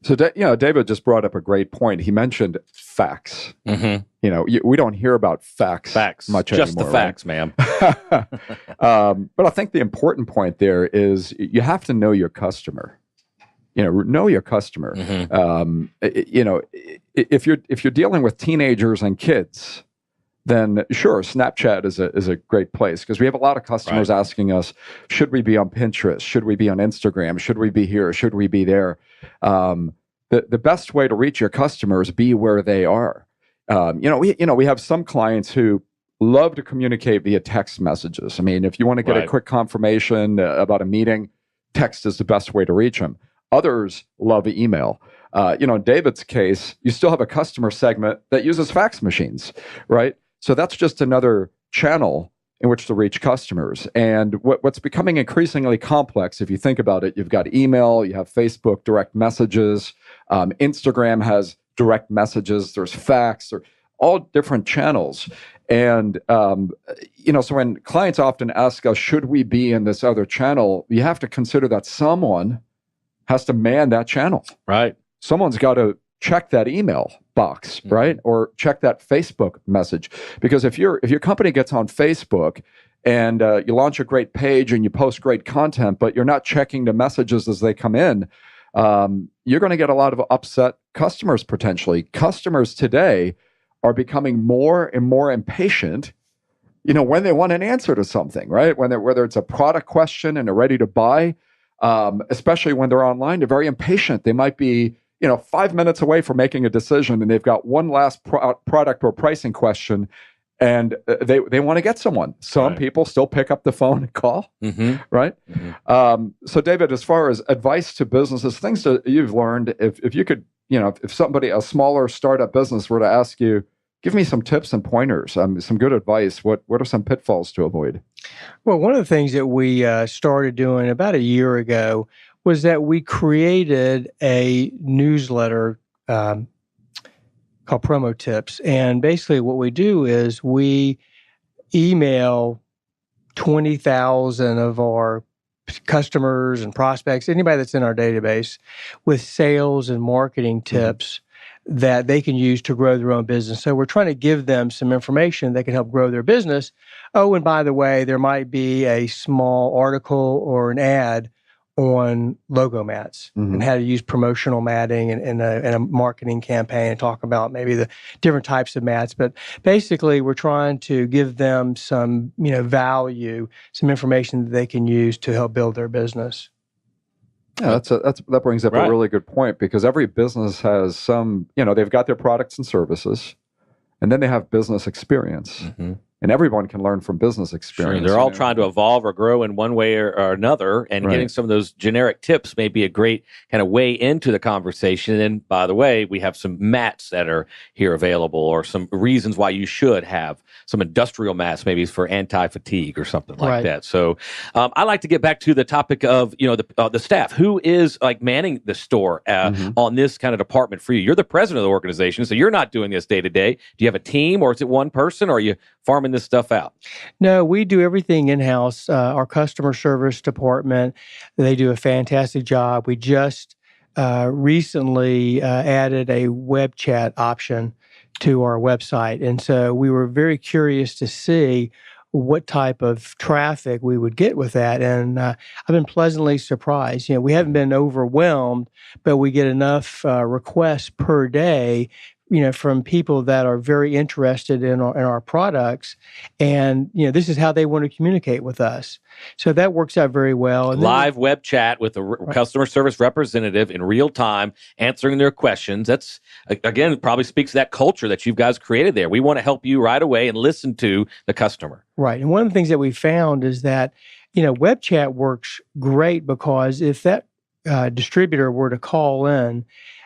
So, David just brought up a great point. He mentioned facts. We don't hear about facts much anymore. Just the facts, ma'am. But I think the important point there is you have to know your customer. Know your customer. If you're dealing with teenagers and kids, then sure, Snapchat is a great place because we have a lot of customers asking us, should we be on Pinterest? Should we be on Instagram? Should we be here? Should we be there? The best way to reach your customers, be where they are. We have some clients who love to communicate via text messages. I mean, if you want to get a quick confirmation about a meeting, text is the best way to reach them. Others love email. In David's case, you still have a customer segment that uses fax machines, right? So that's just another channel in which to reach customers. And what's becoming increasingly complex, if you think about it, you've got email, you have Facebook direct messages, Instagram has direct messages, there's fax, they're all different channels. And, so when clients often ask us, should we be in this other channel, you have to consider that someone has to man that channel. Right. Someone's got to check that email box, right? Or check that Facebook message. Because if your company gets on Facebook and you launch a great page and you post great content, but you're not checking the messages as they come in, you're going to get a lot of upset customers potentially. Customers today are becoming more and more impatient, when they want an answer to something, right? Whether it's a product question and they're ready to buy, especially when they're online, they're very impatient. They might be 5 minutes away from making a decision, and they've got one last product or pricing question, and they want to get someone. Some people still pick up the phone and call, right? So, David, as far as advice to businesses, things that you've learned, if you could, if a smaller startup business were to ask you, give me some tips and pointers, some good advice, what are some pitfalls to avoid? Well, one of the things that we started doing about a year ago was that we created a newsletter called Promo Tips. And basically what we do is we email 20,000 of our customers and prospects, anybody that's in our database, with sales and marketing tips that they can use to grow their own business. So we're trying to give them some information that can help grow their business. Oh, and by the way, there might be a small article or an ad on logo mats and how to use promotional matting in a marketing campaign, and talk about maybe the different types of mats. But basically, we're trying to give them some, value, some information that they can use to help build their business. Yeah, that brings up a really good point, because every business has some, they've got their products and services, and then they have business experience. And everyone can learn from business experience. Sure, they're all trying to evolve or grow in one way or another, and getting some of those generic tips may be a great kind of way into the conversation. And by the way, we have some mats that are here available, or some reasons why you should have some industrial mats, maybe for anti-fatigue or something like that. So I like to get back to the topic of, the staff. Who is manning the store on this kind of department for you? You're the president of the organization, so you're not doing this day to day. Do you have a team, or is it one person, or are you farming this stuff out? No, we do everything in-house. Our customer service department, they do a fantastic job. We just recently added a web chat option to our website. And so we were very curious to see what type of traffic we would get with that. And I've been pleasantly surprised. We haven't been overwhelmed, but we get enough requests per day from people that are very interested in our products, and this is how they want to communicate with us. So that works out very well. And live web chat with a customer service representative in real time, answering their questions. That's, again, probably speaks to that culture that you guys created there. We want to help you right away and listen to the customer. Right, and one of the things that we found is that web chat works great, because if that distributor were to call in,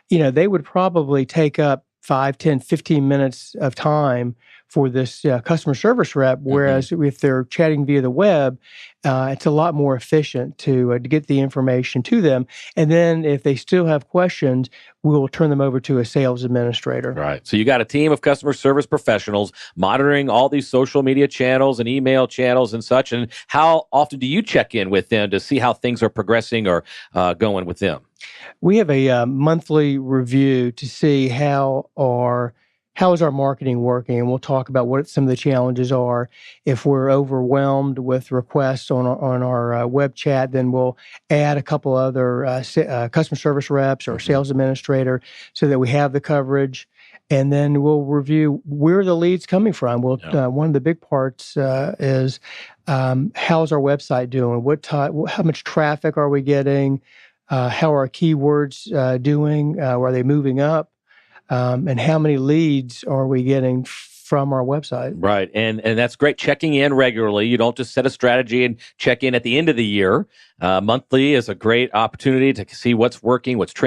they would probably take up 5, 10, 15 minutes of time for this customer service rep. Whereas if they're chatting via the web, it's a lot more efficient to get the information to them. And then if they still have questions, we'll turn them over to a sales administrator. Right. So you got a team of customer service professionals monitoring all these social media channels and email channels and such. And how often do you check in with them to see how things are progressing or going with them? We have a monthly review to see how is our marketing working, and we'll talk about what some of the challenges are. If we're overwhelmed with requests on our web chat, then we'll add a couple other customer service reps or sales administrator so that we have the coverage. And then we'll review where the leads coming from. One of the big parts is how's our website doing? How much traffic are we getting? How are our keywords doing? Are they moving up? And how many leads are we getting from our website? Right. And that's great, checking in regularly. You don't just set a strategy and check in at the end of the year. Monthly is a great opportunity to see what's working, what's trending.